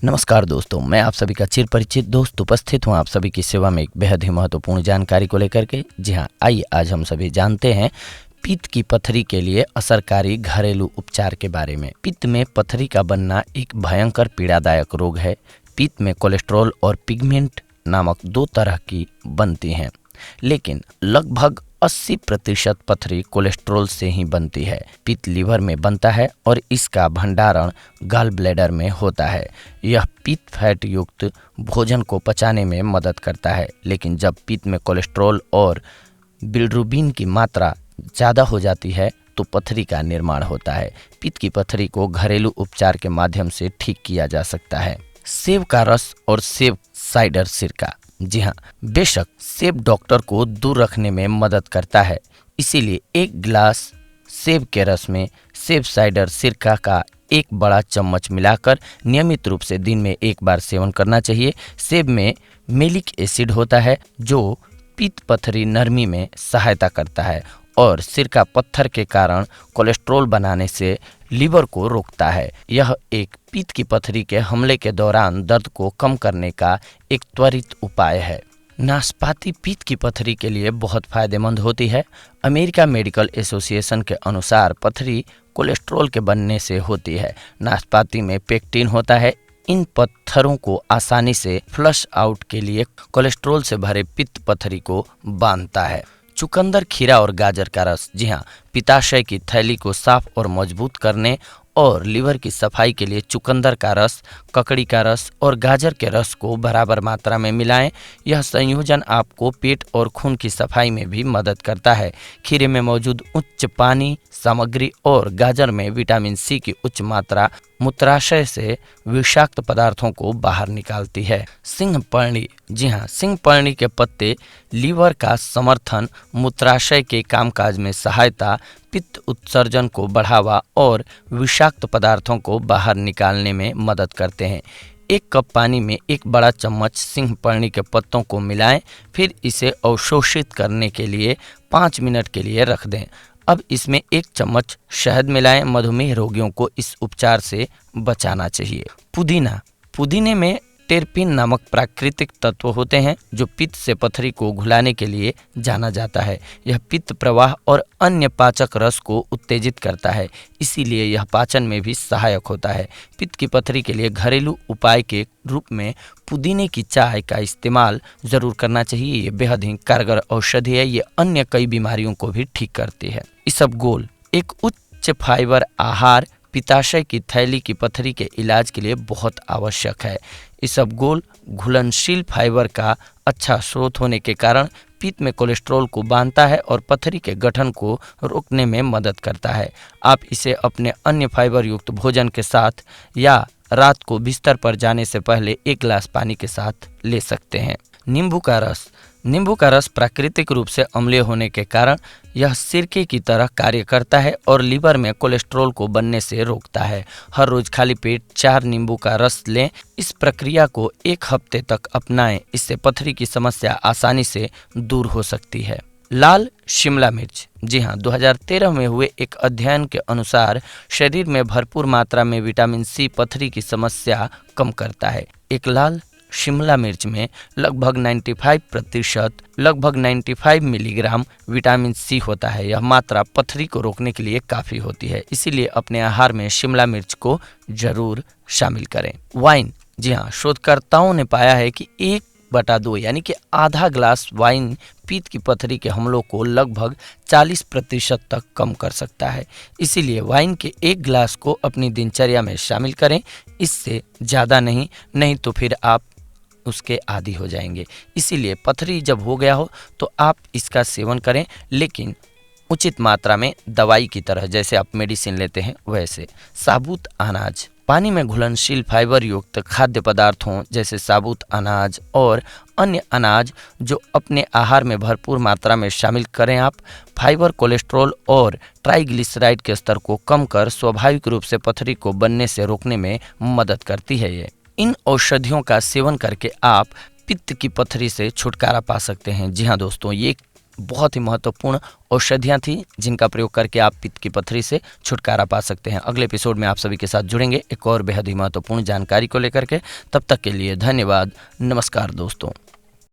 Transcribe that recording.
नमस्कार दोस्तों, मैं आप सभी का चिर परिचित दोस्त उपस्थित हूं आप सभी की सेवा में एक बेहद ही महत्वपूर्ण जानकारी को लेकर के। जी हां, आइए आज हम सभी जानते हैं पित्त की पथरी के लिए असरकारी घरेलू उपचार के बारे में। पित्त में पथरी का बनना एक भयंकर पीड़ादायक रोग है। पित्त में कोलेस्ट्रॉल और पिगमेंट नामक दो तरह की बनती हैं, लेकिन लगभग 80% पथरी कोलेस्ट्रॉल से ही बनती है। पित्त लीवर में बनता है और इसका भंडारण गॉल ब्लैडर में होता है। यह पित्त फैट युक्त भोजन को पचाने में मदद करता है, लेकिन जब पित्त में कोलेस्ट्रॉल और बिलिरुबिन की मात्रा ज़्यादा हो जाती है तो पथरी का निर्माण होता है। पित्त की पथरी को घरेलू उपचार के माध्यम से ठीक किया जा सकता है। सेब का रस और सेब साइडर सिरका। जी हाँ, बेशक सेब डॉक्टर को दूर रखने में मदद करता है, इसीलिए एक गिलास सेब के रस में सेब साइडर सिरका का एक बड़ा चम्मच मिलाकर नियमित रूप से दिन में एक बार सेवन करना चाहिए। सेब में मेलिक एसिड होता है जो पित्त पथरी नरमी में सहायता करता है और सिरका पत्थर के कारण कोलेस्ट्रॉल बनाने से लीवर को रोकता है। यह एक पित्त की पथरी के हमले के दौरान दर्द को कम करने का एक त्वरित उपाय है। नाशपाती पित्त की पथरी के लिए बहुत फायदेमंद होती है। अमेरिका मेडिकल एसोसिएशन के अनुसार पथरी कोलेस्ट्रॉल के बनने से होती है। नाशपाती में पेक्टिन होता है। इन पत्थरों को आसानी से फ्लश आउट के लिए कोलेस्ट्रॉल से भरे पित्त पथरी को बांधता है। चुकंदर, खीरा और गाजर का रस। जी हाँ, पित्ताशय की थैली को साफ और मजबूत करने और लीवर की सफाई के लिए चुकंदर का रस, ककड़ी का रस और गाजर के रस को बराबर मात्रा में मिलाएं। यह संयोजन आपको पेट और खून की सफाई में भी मदद करता है। खीरे में मौजूद उच्च पानी सामग्री और गाजर में विटामिन सी की उच्च मात्रा मूत्राशय से विषाक्त पदार्थों को बाहर निकालती है। सिंहपर्णी। जी हाँ, सिंहपर्णी के पत्ते लीवर का समर्थन, मूत्राशय के कामकाज में सहायता, पित्त उत्सर्जन को बढ़ावा और विषाक्त पदार्थों को बाहर निकालने में मदद करते हैं। एक कप पानी में एक बड़ा चम्मच सिंहपर्णी के पत्तों को मिलाएं, फिर इसे अवशोषित करने के लिए 5 मिनट के लिए रख दें। अब इसमें एक चम्मच शहद मिलाएं। मधुमेह रोगियों को इस उपचार से बचाना चाहिए। पुदीना। पुदीने में टेरपिन नामक प्राकृतिक तत्व होते हैं जो पित्त से पथरी को घुलाने के लिए जाना जाता है। यह पित्त प्रवाह और अन्य पाचक रस को उत्तेजित करता है, इसीलिए यह पाचन में भी सहायक होता है। पित्त की पथरी के लिए घरेलू उपाय के रूप में पुदीने की चाय का इस्तेमाल जरूर करना चाहिए। ये बेहद ही कारगर औषधि है। ये अन्य कई बीमारियों को भी ठीक करती है। इसबगोल एक उच्च फाइबर आहार पित्ताशय की थैली की पथरी के इलाज के लिए बहुत आवश्यक है। इसबगोल घुलनशील फाइबर का अच्छा स्रोत होने के कारण पित्त में कोलेस्ट्रॉल को बांधता है और पथरी के गठन को रोकने में मदद करता है। आप इसे अपने अन्य फाइबर युक्त भोजन के साथ या रात को बिस्तर पर जाने से पहले एक गिलास पानी के साथ ले सकते हैं। नींबू का रस। नींबू का रस प्राकृतिक रूप से अम्लीय होने के कारण यह सिरके की तरह कार्य करता है और लीवर में कोलेस्ट्रॉल को बनने से रोकता है। हर रोज खाली पेट 4 नींबू का रस लें। इस प्रक्रिया को 1 हफ्ते तक अपनाएं। इससे पथरी की समस्या आसानी से दूर हो सकती है। लाल शिमला मिर्च। जी हाँ, 2013 में हुए एक अध्ययन के अनुसार शरीर में भरपूर मात्रा में विटामिन सी पथरी की समस्या कम करता है। एक लाल शिमला मिर्च में लगभग 95 मिलीग्राम विटामिन सी होता है। यह मात्रा पथरी को रोकने के लिए काफ़ी होती है, इसीलिए अपने आहार में शिमला मिर्च को जरूर शामिल करें। वाइन। जी हाँ, शोधकर्ताओं ने पाया है कि 1/2 यानी कि आधा ग्लास वाइन पित्त की पथरी के हमलों को लगभग 40% तक कम कर सकता है। इसीलिए वाइन के 1 गिलास को अपनी दिनचर्या में शामिल करें। इससे ज़्यादा नहीं तो फिर आप उसके आदी हो जाएंगे। इसीलिए पथरी जब हो गया हो तो आप इसका सेवन करें, लेकिन उचित मात्रा में, दवाई की तरह जैसे आप मेडिसिन लेते हैं वैसे। साबुत अनाज। पानी में घुलनशील फाइबर युक्त खाद्य पदार्थों जैसे साबुत अनाज और अन्य अनाज जो अपने आहार में भरपूर मात्रा में शामिल करें आप। फाइबर कोलेस्ट्रॉल और ट्राइग्लिसराइड के स्तर को कम कर स्वाभाविक रूप से पथरी को बनने से रोकने में मदद करती है। इन औषधियों का सेवन करके आप पित्त की पथरी से छुटकारा पा सकते हैं। जी हाँ दोस्तों, ये बहुत ही महत्वपूर्ण औषधियाँ थी जिनका प्रयोग करके आप पित्त की पथरी से छुटकारा पा सकते हैं। अगले एपिसोड में आप सभी के साथ जुड़ेंगे एक और बेहद ही महत्वपूर्ण जानकारी को लेकर के। तब तक के लिए धन्यवाद। नमस्कार दोस्तों।